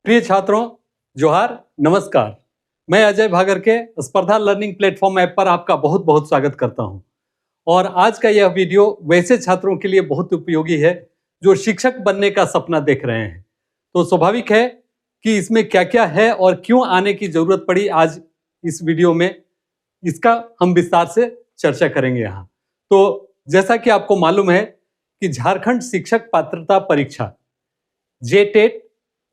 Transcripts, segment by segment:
प्रिय छात्रों, जोहार, नमस्कार। मैं अजय भागर के स्पर्धा लर्निंग प्लेटफॉर्म ऐप पर आपका बहुत बहुत स्वागत करता हूं। और आज का यह वीडियो वैसे छात्रों के लिए बहुत उपयोगी है जो शिक्षक बनने का सपना देख रहे हैं। तो स्वाभाविक है कि इसमें क्या क्या है और क्यों आने की जरूरत पड़ी, आज इस वीडियो में इसका हम विस्तार से चर्चा करेंगे यहाँ। तो जैसा कि आपको मालूम है कि झारखंड शिक्षक पात्रता परीक्षा जेटेट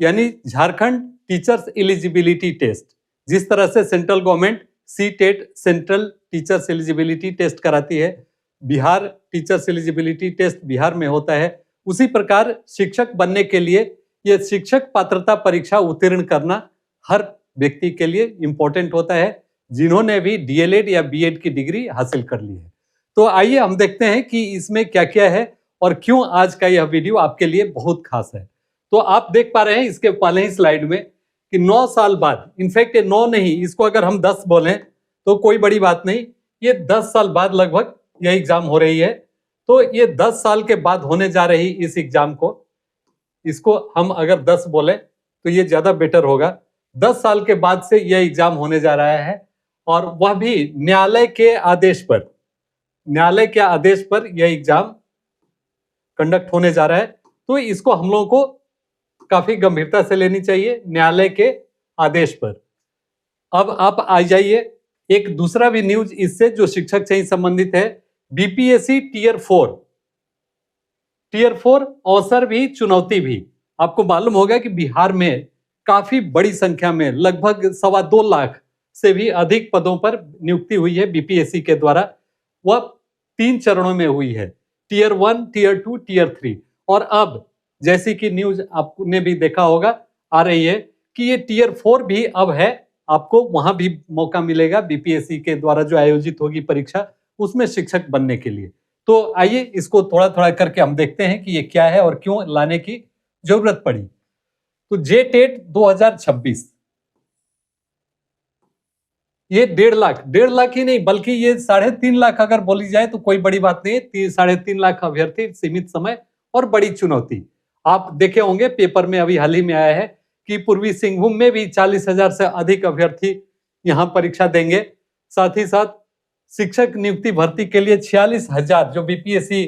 यानी झारखंड टीचर्स एलिजिबिलिटी टेस्ट, जिस तरह से central government CTET central teachers eligibility test कराती है, Bihar teachers eligibility test Bihar में होता है, उसी प्रकार शिक्षक बनने के लिए यह शिक्षक पात्रता परीक्षा उत्तीर्ण करना हर व्यक्ति के लिए इंपॉर्टेंट होता है जिन्होंने भी डीएलएड या बीएड की डिग्री हासिल कर ली है। तो आइए हम देखते हैं कि इसमें क्या क्या है और क्यों आज का यह वीडियो आपके लिए बहुत खास है। तो आप देख पा रहे हैं इसके पहले ही स्लाइड में कि 9 साल बाद, इनफैक्ट 9 नहीं, इसको अगर हम 10 बोलें तो कोई बड़ी बात नहीं, ये 10 साल बाद लगभग यह एग्जाम हो रही है। तो ये 10 साल के बाद होने जा रही इस एग्जाम को, इसको हम अगर 10 बोले तो ये ज्यादा बेटर होगा। 10 साल के बाद से यह एग्जाम होने जा रहा है और वह भी न्यायालय के आदेश पर, न्यायालय के आदेश पर यह एग्जाम कंडक्ट होने जा रहा है। तो इसको हम लोगों को काफी गंभीरता से लेनी चाहिए, न्यायालय के आदेश पर। अब आप आ जाइए, एक दूसरा भी न्यूज इससे जो शिक्षक से ही संबंधित है, बीपीएससी टियर 4 अवसर भी चुनौती भी। आपको मालूम होगा कि बिहार में काफी बड़ी संख्या में लगभग 2.25 लाख से भी अधिक पदों पर नियुक्ति हुई है बीपीएससी के द्वारा। वह 3 चरणों में हुई है, टियर 1, टियर 2, टियर 3। और अब जैसी कि न्यूज आपने भी देखा होगा आ रही है कि ये टियर 4 भी अब है, आपको वहां भी मौका मिलेगा बीपीएससी के द्वारा जो आयोजित होगी परीक्षा, उसमें शिक्षक बनने के लिए। तो आइए इसको थोड़ा थोड़ा करके हम देखते हैं कि ये क्या है और क्यों लाने की जरूरत पड़ी। तो जेटेट 2026, ये 1.5 लाख ही नहीं बल्कि ये 3.5 लाख अगर बोली जाए तो कोई बड़ी बात नहीं है। 3.5 लाख अभ्यर्थी, सीमित समय और बड़ी चुनौती। आप देखे होंगे पेपर में अभी हाल ही में आया है कि पूर्वी सिंहभूम में भी 40,000 से अधिक अभ्यर्थी यहाँ परीक्षा देंगे। साथ ही साथ शिक्षक नियुक्ति भर्ती के लिए 46,000 जो बीपीएससी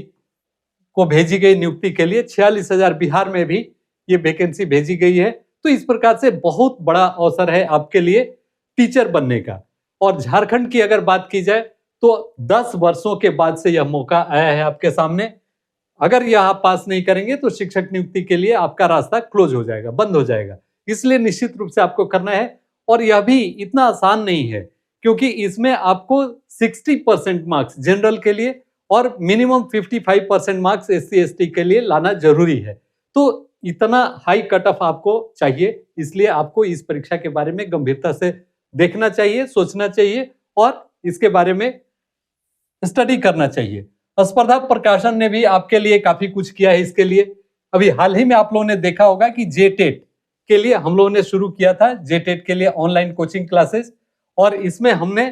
को भेजी गई नियुक्ति के लिए 46,000 बिहार में भी ये वैकेंसी भेजी गई है। तो इस प्रकार से बहुत बड़ा अवसर है आपके लिए टीचर बनने का। और झारखंड की अगर बात की जाए तो 10 वर्षों के बाद से यह मौका आया है आपके सामने। अगर यह आप पास नहीं करेंगे तो शिक्षक नियुक्ति के लिए आपका रास्ता क्लोज हो जाएगा, बंद हो जाएगा। इसलिए निश्चित रूप से आपको करना है। और यह भी इतना आसान नहीं है क्योंकि इसमें आपको 60% मार्क्स जनरल के लिए और मिनिमम 55% मार्क्स एससी एसटी के लिए लाना जरूरी है। तो इतना हाई कट ऑफ आपको चाहिए, इसलिए आपको इस परीक्षा के बारे में गंभीरता से देखना चाहिए, सोचना चाहिए और इसके बारे में स्टडी करना चाहिए। स्पर्धा प्रकाशन ने भी आपके लिए काफी कुछ किया है इसके लिए। अभी हाल ही में आप लोगों ने देखा होगा कि जेटेट के लिए हम लोगों ने शुरू किया था, जेटेट के लिए ऑनलाइन कोचिंग क्लासेस, और इसमें हमने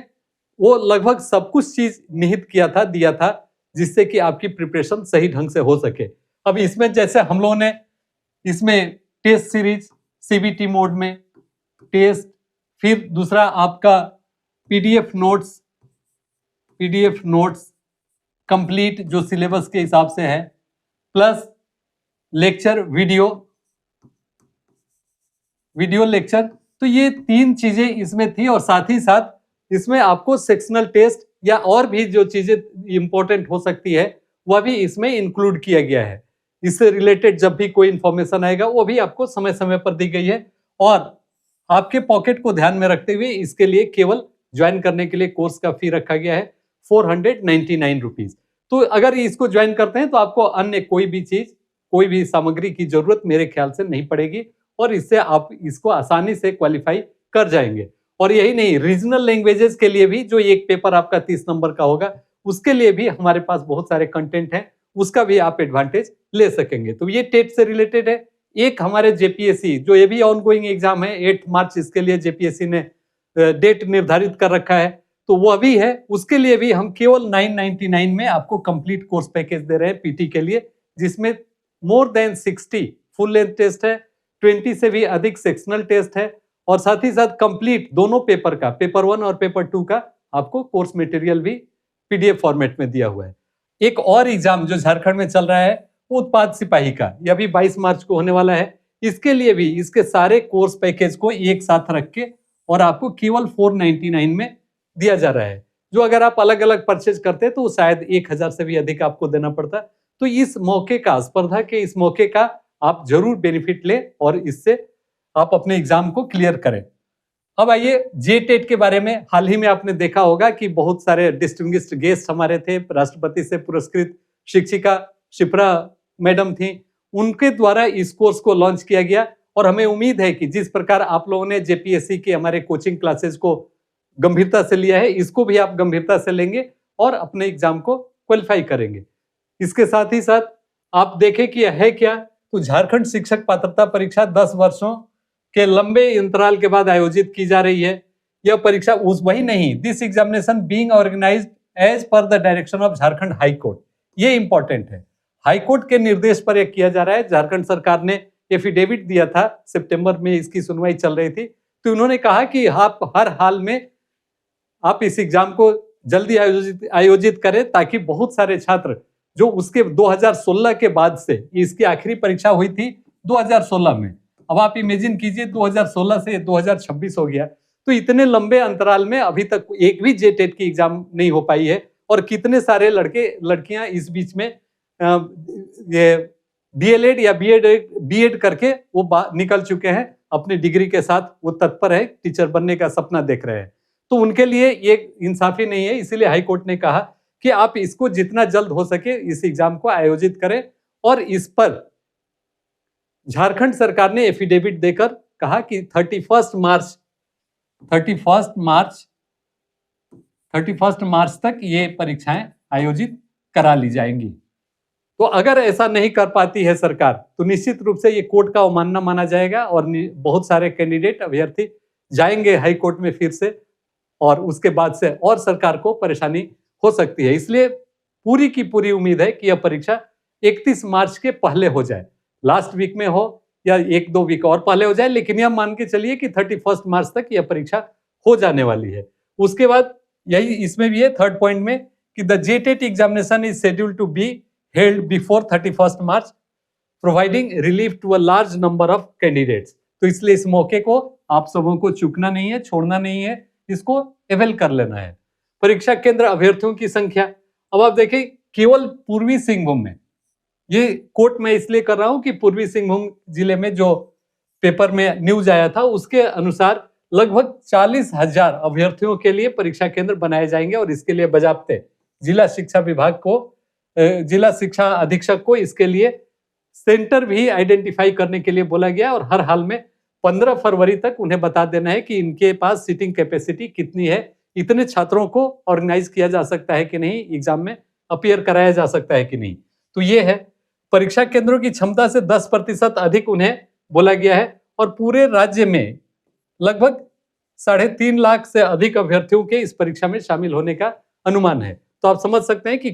वो लगभग सब कुछ चीज निहित किया था, दिया था, जिससे कि आपकी प्रिपरेशन सही ढंग से हो सके। अब इसमें जैसे हम लोगों ने इसमें टेस्ट सीरीज सीबीटी मोड में टेस्ट, फिर दूसरा आपका पीडीएफ नोट्स कंप्लीट जो सिलेबस के हिसाब से है, प्लस लेक्चर वीडियो लेक्चर। तो ये 3 चीजें इसमें थी और साथ ही साथ इसमें आपको सेक्शनल टेस्ट या और भी जो चीजें इंपॉर्टेंट हो सकती है वह भी इसमें इंक्लूड किया गया है। इससे रिलेटेड जब भी कोई इंफॉर्मेशन आएगा वो भी आपको समय समय पर दी गई है। और आपके पॉकेट को ध्यान में रखते हुए इसके लिए केवल ज्वाइन करने के लिए कोर्स का फी रखा गया है 499 रुपीज। तो अगर इसको ज्वाइन करते हैं तो आपको अन्य कोई भी चीज, कोई भी सामग्री की जरूरत मेरे ख्याल से नहीं पड़ेगी और इससे आप इसको आसानी से क्वालिफाई कर जाएंगे। और यही नहीं, रीजनल लैंग्वेजेस के लिए भी जो एक पेपर आपका 30 नंबर का होगा उसके लिए भी हमारे पास बहुत सारे कंटेंट हैं, उसका भी आप एडवांटेज ले सकेंगे। तो ये टेट से रिलेटेड है। एक हमारे जेपीएससी जो ये भी ऑनगोइंग एग्जाम है, 8 मार्च इसके लिए जेपीएससी ने डेट निर्धारित कर रखा है, तो वह भी है, उसके लिए भी हम केवल 999 में आपको कंप्लीट कोर्स पैकेज दे रहे हैं पीटी के लिए, जिसमें more than 60 full length test है, 20 से भी अधिक सेक्शनल टेस्ट है और साथ ही साथ कंप्लीट दोनों पेपर का, पेपर 1 और पेपर 2 का आपको कोर्स मटेरियल भी पीडीएफ फॉर्मेट में दिया हुआ है। एक और एग्जाम जो झारखंड में चल रहा है उत्पाद सिपाही का, यह भी 22 मार्च को होने वाला है। इसके लिए भी इसके सारे कोर्स पैकेज को एक साथ रख के और आपको केवल 499 में दिया जा रहा है, जो अगर आप अलग अलग परचेज करते तो शायद 1000 से भी अधिक आपको देना पड़ता। तो इस मौके का, स्पर्धा के इस मौके का आप जरूर बेनिफिट लें और इससे आप अपने एग्जाम को क्लियर करें। अब आइए जेटेट के बारे में। हाल ही में आपने देखा होगा कि बहुत सारे डिस्टिंग्विश्ड गेस्ट हमारे थे, राष्ट्रपति से पुरस्कृत शिक्षिका शिप्रा मैडम थी, उनके द्वारा इस कोर्स को लॉन्च किया गया और हमें उम्मीद है कि जिस प्रकार आप लोगों ने जेपीएससी के हमारे कोचिंग क्लासेस को गंभीरता से लिया है, इसको भी आप गंभीरता से लेंगे और अपने एग्जाम को क्वालिफाई करेंगे। इसके साथ ही साथ आप देखें कि है क्या, तो झारखंड शिक्षक पात्रता परीक्षा 10 वर्षों के लंबे अंतराल के बाद आयोजित की जा रही है। यह परीक्षा उस वही नहीं, this examination being organized as per the direction of Jharkhand high court. ये इंपॉर्टेंट है, हाई कोर्ट के निर्देश पर यह किया जा रहा है। झारखंड सरकार ने एफिडेविट दिया था, सितंबर में इसकी सुनवाई चल रही थी, तो उन्होंने कहा कि आप हर हाल में आप इस एग्जाम को जल्दी आयोजित करें ताकि बहुत सारे छात्र जो उसके 2016 के बाद से, इसकी आखिरी परीक्षा हुई थी 2016 में, अब आप इमेजिन कीजिए 2016 से 2026 हो गया, तो इतने लंबे अंतराल में अभी तक एक भी जेटेट की एग्जाम नहीं हो पाई है और कितने सारे लड़के लड़कियां इस बीच में ये डीएलएड या बीएड करके वो निकल चुके हैं, अपनी डिग्री के साथ वो तत्पर है, टीचर बनने का सपना देख रहे हैं। तो उनके लिए ये इंसाफी नहीं है, इसीलिए हाई कोर्ट ने कहा कि आप इसको जितना जल्द हो सके इस एग्जाम को आयोजित करें और इस पर झारखंड सरकार ने एफिडेविट देकर कहा कि 31 मार्च तक ये परीक्षाएं आयोजित करा ली जाएंगी। तो अगर ऐसा नहीं कर पाती है सरकार तो निश्चित रूप से ये कोर्ट का अवमानना माना जाएगा और बहुत सारे कैंडिडेट अभ्यर्थी जाएंगे हाई कोर्ट में फिर से और उसके बाद से और सरकार को परेशानी हो सकती है। इसलिए पूरी की पूरी उम्मीद है कि यह परीक्षा 31 मार्च के पहले हो जाए, लास्ट वीक में हो या 1-2 वीक और पहले हो जाए, लेकिन यह मान के चलिए कि 31 मार्च तक यह परीक्षा हो जाने वाली है। उसके बाद यही इसमें भी है थर्ड पॉइंट में कि the JTET examination is scheduled to be held before 31 March providing relief to a large number of candidates. तो इसलिए इस मौके को आप सबों को चूकना नहीं है, छोड़ना नहीं है, इसको अवेल कर लेना है। परीक्षा केंद्र अभ्यर्थियों की संख्या, अब आप देखें केवल पूर्वी सिंहभूम में, ये कोट मैं इसलिए कर रहा हूं कि पूर्वी सिंहभूम जिले में जो पेपर में न्यूज आया था उसके अनुसार लगभग 40,000 अभ्यर्थियों के लिए परीक्षा केंद्र बनाए जाएंगे और इसके लिए बजाबते जिला शिक्षा विभाग को, जिला शिक्षा अधीक्षक को इसके लिए सेंटर भी आइडेंटिफाई करने के लिए बोला गया और हर हाल में 15 फरवरी तक उन्हें बता देना है कि इनके पास सीटिंग कैपेसिटी कितनी है, इतने छात्रों को ऑर्गेनाइज किया जा सकता है कि नहीं, एग्जाम में अपीयर कराया जा सकता है कि नहीं। तो ये है, परीक्षा केंद्रों की क्षमता से 10% अधिक उन्हें बोला गया है और पूरे राज्य में लगभग 3.5 लाख से अधिक अभ्यर्थियों के इस परीक्षा में शामिल होने का अनुमान है। तो आप समझ सकते हैं कि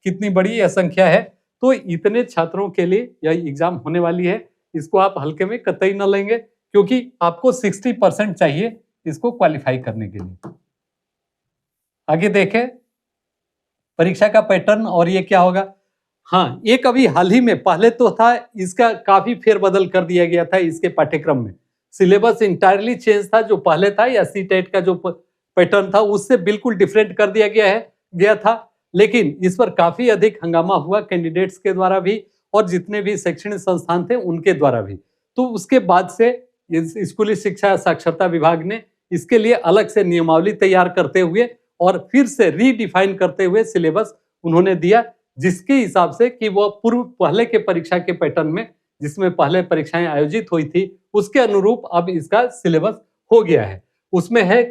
कितनी बड़ी यह संख्या है। तो इतने छात्रों के लिए यह एग्जाम होने वाली है, इसको आप हल्के में कतई न लेंगे क्योंकि आपको 60% चाहिए इसको क्वालिफाई करने के लिए। आगे देखें परीक्षा का पैटर्न और ये क्या होगा। हाँ, एक अभी हाल ही में, पहले तो था, इसका काफी फेरबदल कर दिया गया था इसके पाठ्यक्रम में, सिलेबस इंटायरली चेंज था। जो पहले था या सीटेट का जो पैटर्न था उससे बिल्कुल डिफरेंट कर दिया गया था, लेकिन इस पर काफी अधिक हंगामा हुआ कैंडिडेट्स के द्वारा भी और जितने भी शैक्षणिक संस्थान थे उनके द्वारा भी। तो उसके बाद से स्कूली शिक्षा साक्षरता विभाग ने इसके लिए अलग से नियमावली तैयार करते हुए और फिर से रीडिफाइन करते हुए सिलेबस उन्होंने दिया, जिसके हिसाब से कि वो पहले के परीक्षा के पैटर्न में जिसमें पहले परीक्षाएं आयोजित हुई थी उसके अनुरूप अब इसका सिलेबस हो गया है। उसमें है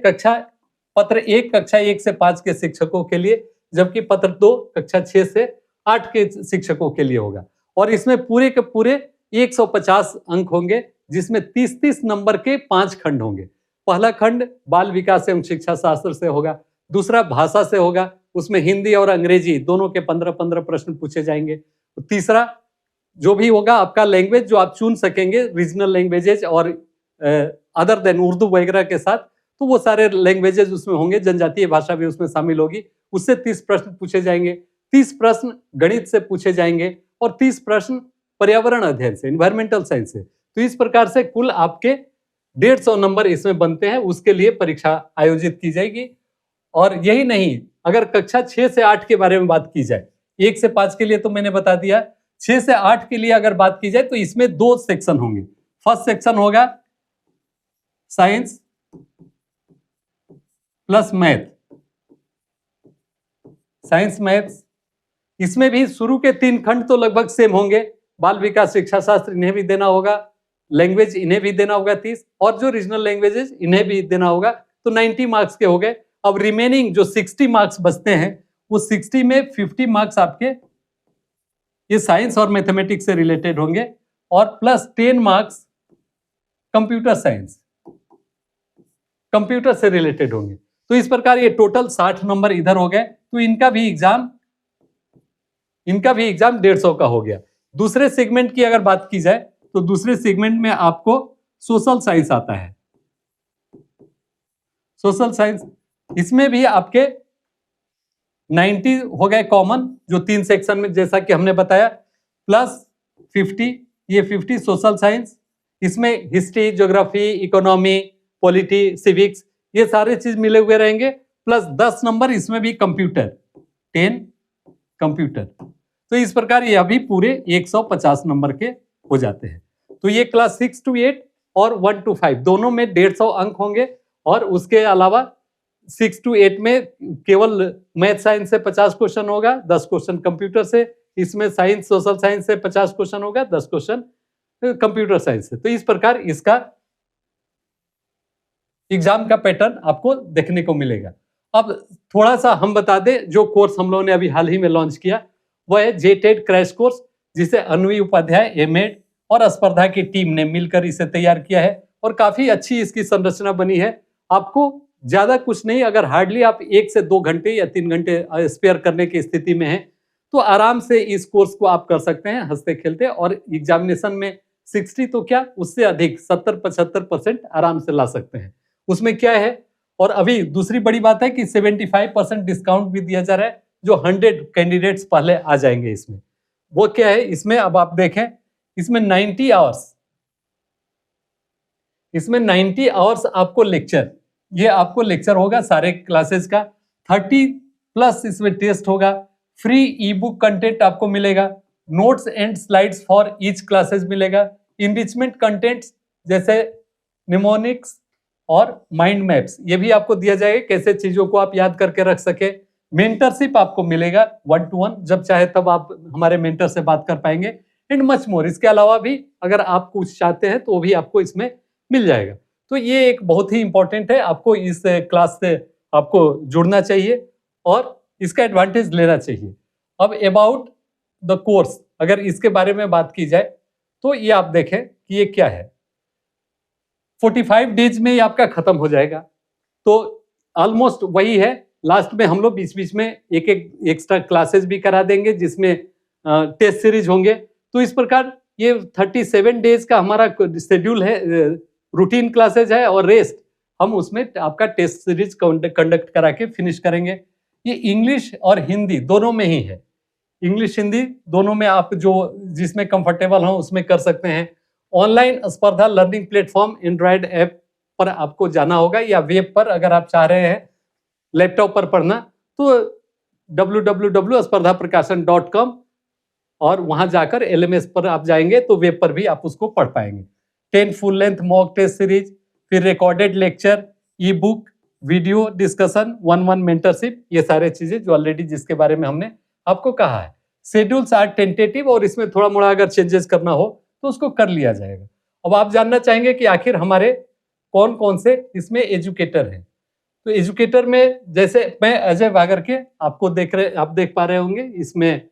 पत्र 1 कक्षा 1 से 5 के शिक्षकों के लिए, जबकि पत्र 2 कक्षा 6 से 8 के शिक्षकों के लिए होगा और इसमें पूरे के पूरे 150 अंक होंगे, जिसमें 30-30 नंबर के 5 खंड होंगे। पहला खंड बाल विकास एवं शिक्षा शास्त्र से होगा, दूसरा भाषा से होगा, उसमें हिंदी और अंग्रेजी दोनों के 15-15 प्रश्न पूछे जाएंगे। तीसरा जो भी होगा आपका लैंग्वेज जो आप चुन सकेंगे रीजनल लैंग्वेजेज और अदर देन उर्दू वगैरह के साथ, तो वो सारे लैंग्वेजेज उसमें होंगे, जनजातीय भाषा भी उसमें शामिल होगी। उससे 30 प्रश्न पूछे जाएंगे, 30 प्रश्न गणित से पूछे जाएंगे और 30 प्रश्न पर्यावरण अध्ययन से, इन्वायरमेंटल साइंस से। तो इस प्रकार से कुल आपके 150 नंबर इसमें बनते हैं, उसके लिए परीक्षा आयोजित की जाएगी। और यही नहीं, अगर कक्षा 6 से 8 के बारे में बात की जाए, 1 से 5 के लिए तो मैंने बता दिया, 6 से 8 के लिए अगर बात की जाए तो इसमें 2 सेक्शन होंगे। फर्स्ट सेक्शन होगा science plus math, science maths. इसमें भी शुरू के 3 खंड तो लगभग सेम होंगे, बाल विकास शिक्षा शास्त्र इन्हें भी देना होगा, लैंग्वेज इन्हें भी देना होगा 30, और जो रीजनल लैंग्वेजेस इन्हें भी देना होगा, तो 90 मार्क्स के हो गए। अब रिमेनिंग जो 60 मार्क्स बचते हैं, उस 60 में 50 मार्क्स आपके ये साइंस और मैथमेटिक्स से रिलेटेड होंगे और plus 10 marks computer science, computer से रिलेटेड होंगे। तो इस प्रकार ये टोटल 60 नंबर इधर हो गए। तो इनका भी एग्जाम 150 का हो गया। दूसरे सेगमेंट की अगर बात की जाए तो दूसरे सेगमेंट में आपको सोशल साइंस आता है। सोशल साइंस, इसमें भी आपके 90 हो गए कॉमन, जो 3 सेक्शन में जैसा कि हमने बताया, प्लस 50, ये 50 सोशल साइंस। इसमें history, geography, economy, polity, civics, ये सारे चीज मिले हुए रहेंगे, प्लस 10 नंबर इसमें भी कंप्यूटर, 10 कंप्यूटर। तो इस प्रकार ये अभी पूरे 150 नंबर के हो जाते हैं। तो ये क्लास 6 to 8 और 1 to 5 दोनों में 150 अंक होंगे, और उसके अलावा 6 to 8 में केवल मैथ साइंस से 50 क्वेश्चन होगा, 10 क्वेश्चन कंप्यूटर से। इसमें साइंस सोशल साइंस से 50 क्वेश्चन होगा, 10 क्वेश्चन कंप्यूटर साइंस से। तो इस प्रकार इसका एग्जाम का पैटर्न आपको देखने को मिलेगा। अब थोड़ा सा हम बता दें, जो कोर्स हम लोगों ने अभी हाल ही में लॉन्च किया वह है जेटेड क्रैश कोर्स, जिसे अन्वी उपाध्याय, एमएड और स्पर्धा की टीम ने मिलकर इसे तैयार किया है, और काफी अच्छी इसकी संरचना बनी है। आपको ज्यादा कुछ नहीं, अगर हार्डली आप 1 से 2 घंटे या 3 घंटे स्पेयर करने की स्थिति में हैं, तो आराम से इस कोर्स को आप कर सकते हैं हंसते खेलते, और एग्जामिनेशन में 60 तो क्या उससे अधिक 70-75% आराम से ला सकते हैं। उसमें क्या है, और अभी दूसरी बड़ी बात है कि 75% डिस्काउंट भी दिया जा रहा है, जो 100 कैंडिडेट्स पहले आ जाएंगे इसमें। वो क्या है, इसमें अब आप देखें, इसमें 90 आवर्स, इसमें 90 आवर्स आपको लेक्चर, ये आपको लेक्चर होगा सारे क्लासेस का, 30 प्लस इसमें टेस्ट होगा, फ्री ई बुक कंटेंट आपको मिलेगा, notes and slides for each classes मिलेगा, इनरिचमेंट कंटेंट्स जैसे निमोनिक्स और माइंड मैप्स, ये भी आपको दिया जाएगा, कैसे चीजों को आप याद करके रख सके। मेंटरशिप आपको मिलेगा 1 to 1, जब चाहे तब आप हमारे मेंटर से बात कर पाएंगे, एंड मच मोर। इसके अलावा भी अगर आप कुछ चाहते हैं तो वो भी आपको इसमें मिल जाएगा। तो ये एक बहुत ही इंपॉर्टेंट है, आपको इस क्लास से आपको जुड़ना चाहिए और इसका एडवांटेज लेना चाहिए। अब अबाउट द कोर्स, अगर इसके बारे में बात की जाए तो ये आप देखें कि ये क्या है, 45 डेज में ये आपका खत्म हो जाएगा। तो ऑलमोस्ट वही है, लास्ट में हम लोग बीच बीच में एक एक एक्स्ट्रा क्लासेस भी करा देंगे, जिसमें टेस्ट सीरीज होंगे। तो इस प्रकार ये 37 डेज का हमारा शेड्यूल है, रूटीन क्लासेज है, और रेस्ट हम उसमें आपका टेस्ट सीरीज कंडक्ट करा के फिनिश करेंगे। ये इंग्लिश और हिंदी दोनों में ही है, इंग्लिश हिंदी दोनों में आप जो जिसमें कंफर्टेबल हो उसमें कर सकते हैं। ऑनलाइन स्पर्धा लर्निंग प्लेटफॉर्म एंड्रॉयड ऐप पर आपको जाना होगा, या वेब पर अगर आप चाह रहे हैं लैपटॉप पर पढ़ना तो www.spardhaprakasan.com, और वहां जाकर LMS पर आप जाएंगे तो वेब पर भी आप उसको पढ़ पाएंगे। 10 full length mock test series, फिर recorded lecture, e book, video discussion, 1-1 mentorship, ये सारे चीजें जो ऑलरेडी जिसके बारे में हमने आपको कहा है। शेड्यूल्स आर टेंटेटिव, और इसमें थोड़ा मोड़ा अगर चेंजेस करना हो तो उसको कर लिया जाएगा। अब आप जानना चाहेंगे कि आखिर हमारे कौन कौन से इसमें एजुकेटर हैं। तो एजुकेटर में जैसे मैं अजय भागर के आप देख पा रहे होंगे, इसमें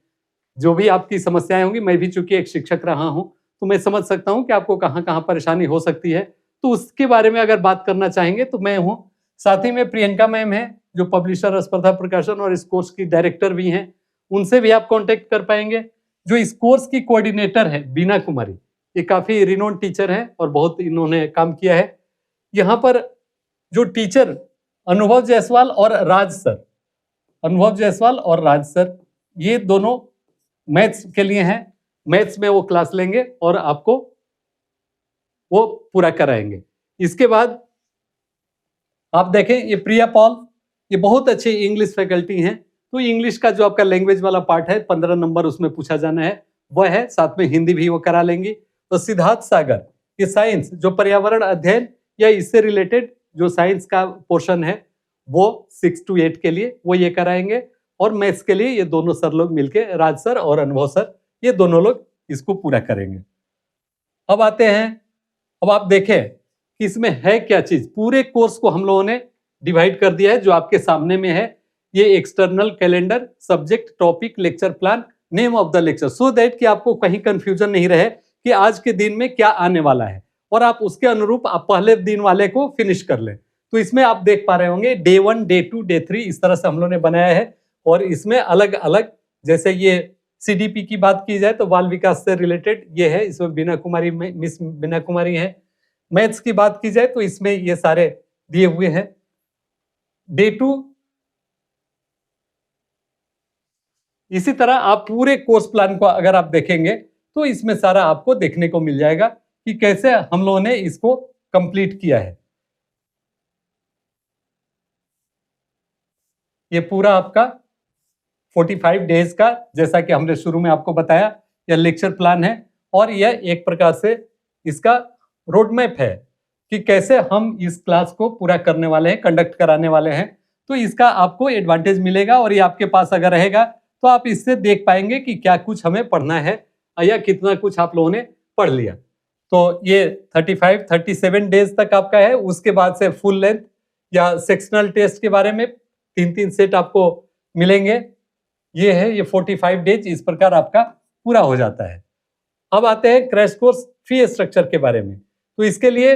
जो भी आपकी समस्याएं होंगी, मैं भी चूंकि एक शिक्षक रहा हूं तो मैं समझ सकता हूं कि आपको कहां कहां परेशानी हो सकती है। तो उसके बारे में अगर बात करना चाहेंगे तो मैं हूं, साथ ही में प्रियंका मैम है जो पब्लिशर स्पर्धा प्रकाशन और इस कोर्स की डायरेक्टर भी हैं, उनसे भी आप कांटेक्ट कर पाएंगे। जो इस कोर्स की कोऑर्डिनेटर है बीना कुमारी, ये काफी रिनोन टीचर हैं और बहुत इन्होंने काम किया है। यहाँ पर जो टीचर अनुभव जायसवाल और राज सर, अनुभव जायसवाल और राज सर, ये दोनों मैथ्स के लिए हैं। मैथ्स में वो क्लास लेंगे और आपको वो पूरा कराएंगे। इसके बाद आप देखें ये प्रिया पॉल, ये बहुत अच्छे इंग्लिश फैकल्टी हैं। तो इंग्लिश का जो आपका लैंग्वेज वाला पार्ट है 15 नंबर उसमें पूछा जाना है वह है, साथ में हिंदी भी वो करा लेंगी। तो सिद्धार्थ सागर, ये साइंस जो पर्यावरण अध्ययन या इससे रिलेटेड जो साइंस का पोर्शन है वो 6 to 8 के लिए वो ये कराएंगे। और मैथ्स के लिए ये दोनों सर लोग मिलके, राज सर और अनुभव सर, ये दोनों लोग इसको पूरा करेंगे। अब आते हैं, अब आप देखें कि इसमें है क्या चीज। पूरे कोर्स को हम लोगों ने डिवाइड कर दिया है जो आपके सामने में है। ये external calendar, subject, topic, lecture plan, name of the lecture, so that कि आपको कहीं कंफ्यूजन नहीं रहे कि आज के दिन में क्या आने वाला है और आप उसके अनुरूप आप पहले दिन वाले को फिनिश कर लें। तो इसमें आप देख पा रहे होंगे डे 1, डे 2, डे 3 इस तरह से हम लोगों ने बनाया है। और इसमें अलग अलग, जैसे ये CDP की बात की जाए तो बाल विकास से रिलेटेड ये है, इसमें बीना कुमारी, मिस बीना कुमारी है। मैथ्स की बात की जाए तो इसमें ये सारे दिए हुए हैं। डे 2, इसी तरह आप पूरे कोर्स प्लान को अगर आप देखेंगे तो इसमें सारा आपको देखने को मिल जाएगा कि कैसे हम लोगों ने इसको कंप्लीट किया है। ये पूरा आपका 45 डेज का, जैसा कि हमने शुरू में आपको बताया, यह लेक्चर प्लान है और यह एक प्रकार से इसका रोड मैप है कि कैसे हम इस क्लास को पूरा करने वाले हैं, कंडक्ट कराने वाले हैं। तो इसका आपको एडवांटेज मिलेगा और ये आपके पास अगर रहेगा तो आप इससे देख पाएंगे कि क्या कुछ हमें पढ़ना है या कितना कुछ आप लोगों ने पढ़ लिया। तो ये 37 डेज तक आपका है। उसके बाद से फुल लेंथ या सेक्शनल टेस्ट के बारे में 3 सेट आपको मिलेंगे। ये है, ये 45 डेज इस प्रकार आपका पूरा हो जाता है। अब आते हैं क्रैश कोर्स फी स्ट्रक्चर के बारे में। तो इसके लिए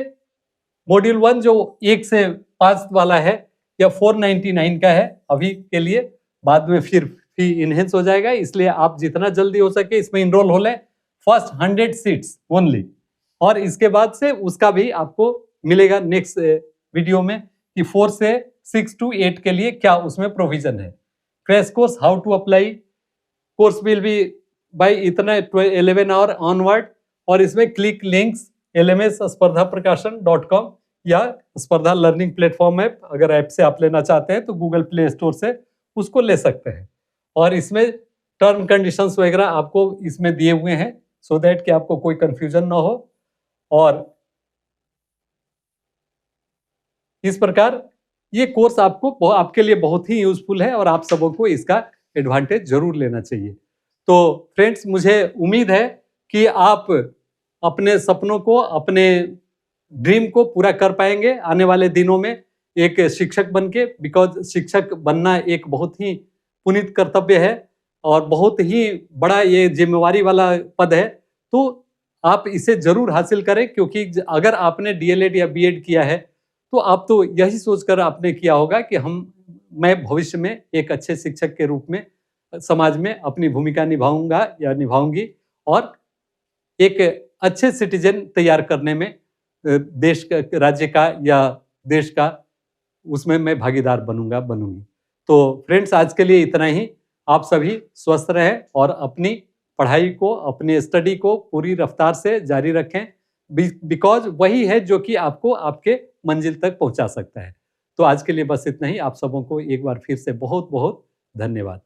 मॉड्यूल 1 जो 1 से 5 वाला है या 499 का है अभी के लिए, बाद में फिर फी इनहेंस हो जाएगा, इसलिए आप जितना जल्दी हो सके इसमें इनरोल हो लें। First 100 seats only. और इसके बाद से उसका भी आपको मिलेगा नेक्स्ट वीडियो में कि 4 से 6 to 8 के लिए क्या उसमें प्रोविजन है। Crash course how to apply, course will be by इतना 11 आवर ऑनवर्ड। और इसमें क्लिक लिंक्स LMS स्पर्धा प्रकाशन.com या स्पर्धा लर्निंग प्लेटफॉर्म ऐप, अगर ऐप से आप लेना चाहते हैं तो गूगल प्ले स्टोर से उसको ले सकते हैं। और इसमें टर्म कंडीशंस वगैरह आपको इसमें दिए हुए हैं सो दैट कि आपको कोई कंफ्यूजन ना हो। और इस प्रकार ये कोर्स आपको आपके लिए बहुत ही यूजफुल है और आप सबों को इसका एडवांटेज जरूर लेना चाहिए। तो फ्रेंड्स, मुझे उम्मीद है कि आप अपने सपनों को, अपने ड्रीम को पूरा कर पाएंगे आने वाले दिनों में एक शिक्षक बनके। बिकॉज शिक्षक बनना एक बहुत ही पुनीत कर्तव्य है और बहुत ही बड़ा ये जिम्मेवारी वाला पद है। तो आप इसे जरूर हासिल करें, क्योंकि अगर आपने DLED या BEd किया है तो आप तो यही सोचकर आपने किया होगा कि मैं भविष्य में एक अच्छे शिक्षक के रूप में समाज में अपनी भूमिका निभाऊंगा या निभाऊंगी और एक अच्छे सिटीजन तैयार करने में देश का, राज्य का या देश का, उसमें मैं भागीदार बनूंगी। तो फ्रेंड्स, आज के लिए इतना ही। आप सभी स्वस्थ रहें और अपनी पढ़ाई को, अपनी स्टडी को पूरी रफ्तार से जारी रखें, बिकॉज वही है जो कि आपको आपके मंजिल तक पहुंचा सकता है। तो आज के लिए बस इतना ही। आप सबों को एक बार फिर से बहुत बहुत धन्यवाद।